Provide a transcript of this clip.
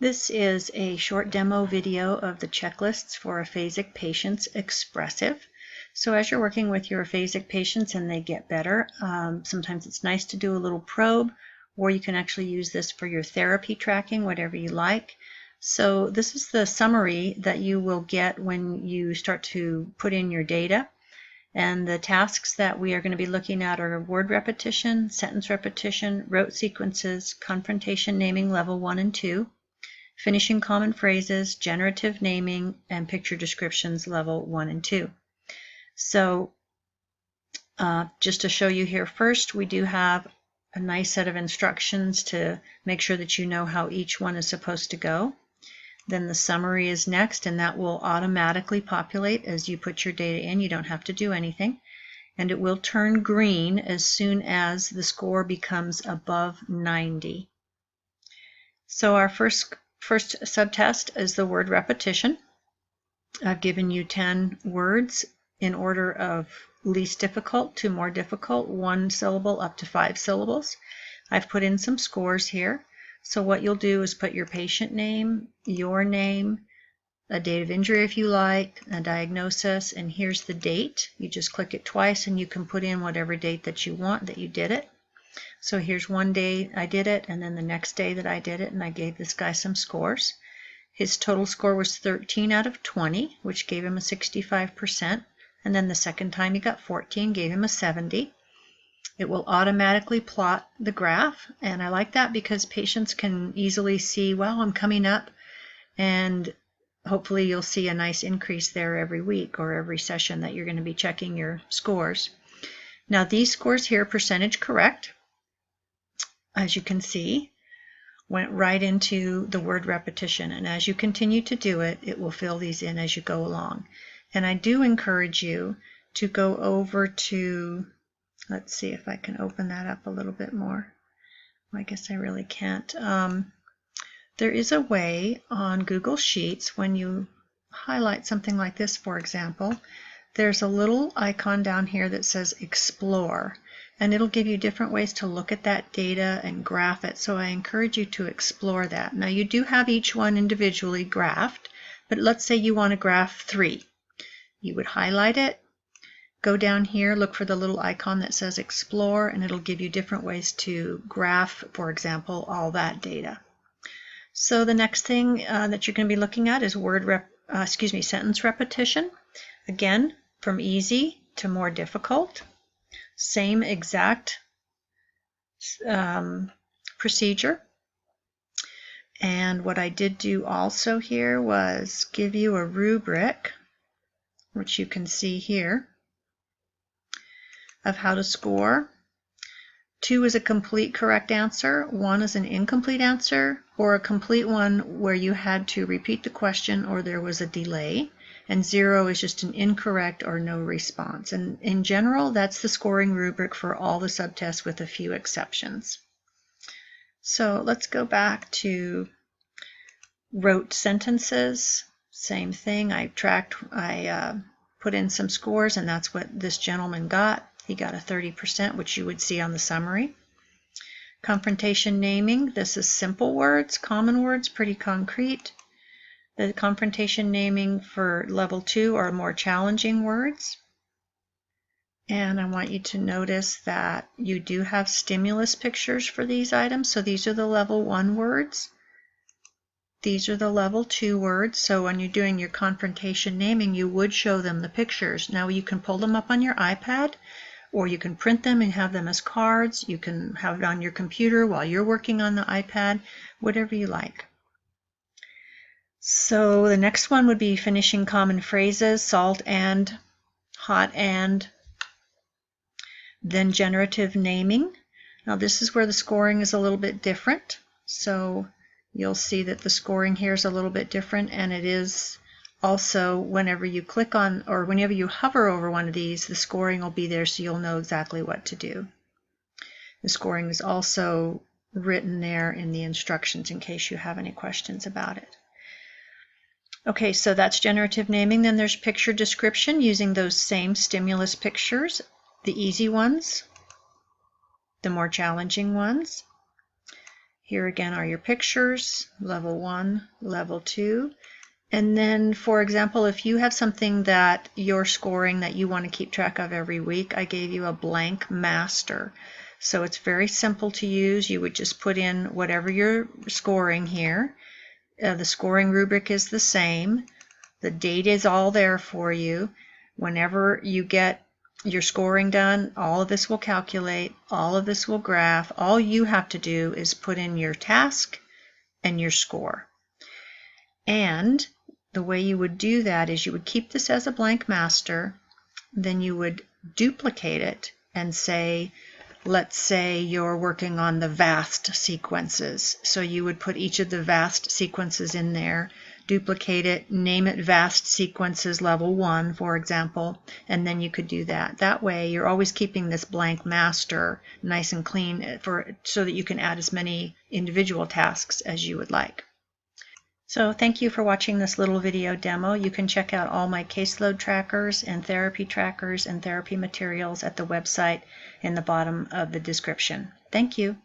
This is a short demo video of the checklists for aphasic Patient-Expressive. So as you're working with your aphasic patients and they get better, sometimes it's nice to do a little probe, or you can actually use this for your therapy tracking, whatever you like. So this is the summary that you will get when you start to put in your data. And the tasks that we are going to be looking at are word repetition, sentence repetition, rote sequences, confrontation naming level 1 and 2, finishing common phrases, generative naming, and picture descriptions level 1 and 2. So just to show you here first, we do have a nice set of instructions to make sure that you know how each one is supposed to go. Then the summary is next, and that will automatically populate as you put your data in. You don't have to do anything. And it will turn green as soon as the score becomes above 90. So our first subtest is the word repetition. I've given you 10 words in order of least difficult to more difficult, 1 syllable up to 5 syllables. I've put in some scores here. So what you'll do is put your patient name, your name, a date of injury if you like, a diagnosis, and here's the date. You just click it twice and you can put in whatever date that you want that you did it. So here's one day I did it, and then the next day that I did it, and I gave this guy some scores. His total score was 13 out of 20, which gave him a 65%. And then the second time he got 14, gave him a 70. It will automatically plot the graph, and I like that because patients can easily see, well, I'm coming up, and hopefully you'll see a nice increase there every week or every session that you're going to be checking your scores. Now these scores here, percentage correct, as you can see, went right into the word repetition, and as you continue to do it, it will fill these in as you go along. And I do encourage you to go over to, let's see if I can open that up a little bit more. I guess I really can't. There is a way on Google Sheets, when you highlight something like this, for example, there's a little icon down here that says Explore, and it'll give you different ways to look at that data and graph it. So I encourage you to explore that. Now you do have each one individually graphed, but let's say you want to graph 3. You would highlight it, go down here, look for the little icon that says Explore, and it'll give you different ways to graph, for example, all that data. So the next thing that you're going to be looking at is sentence repetition. Again, from easy to more difficult. Same exact procedure. And what I did do also here was give you a rubric, which you can see here, of how to score. 2 is a complete correct answer, 1 is an incomplete answer, or a complete one where you had to repeat the question or there was a delay, and 0 is just an incorrect or no response. And in general, that's the scoring rubric for all the subtests with a few exceptions. So let's go back to rote sentences. Same thing, I put in some scores, and that's what this gentleman got. He got a 30%, which you would see on the summary. Confrontation naming, this is simple words, common words, pretty concrete. The confrontation naming for level 2 are more challenging words. And I want you to notice that you do have stimulus pictures for these items. So these are the level 1 words. These are the level 2 words. So when you're doing your confrontation naming, you would show them the pictures. Now you can pull them up on your iPad, or you can print them and have them as cards. You can have it on your computer while you're working on the iPad, whatever you like. So the next one would be finishing common phrases, salt and, hot and, then generative naming. Now this is where the scoring is a little bit different. So you'll see that the scoring here is a little bit different, and it is also whenever you click on or whenever you hover over one of these, the scoring will be there so you'll know exactly what to do. The scoring is also written there in the instructions in case you have any questions about it. Okay, so that's generative naming. Then there's picture description using those same stimulus pictures, the easy ones, the more challenging ones. Here again are your pictures, level 1, level 2. And then, for example, if you have something that you're scoring that you want to keep track of every week, I gave you a blank master. So it's very simple to use. You would just put in whatever you're scoring here. The scoring rubric is the same. The date is all there for you. Whenever you get your scoring done, all of this will calculate, all of this will graph. All you have to do is put in your task and your score. And the way you would do that is you would keep this as a blank master, then you would duplicate it and say, let's say you're working on the VAST sequences. So you would put each of the VAST sequences in there, duplicate it, name it VAST sequences level 1, for example, and then you could do that. That way you're always keeping this blank master nice and clean so that you can add as many individual tasks as you would like. So thank you for watching this little video demo. You can check out all my caseload trackers and therapy trackers and therapy materials at the website in the bottom of the description. Thank you.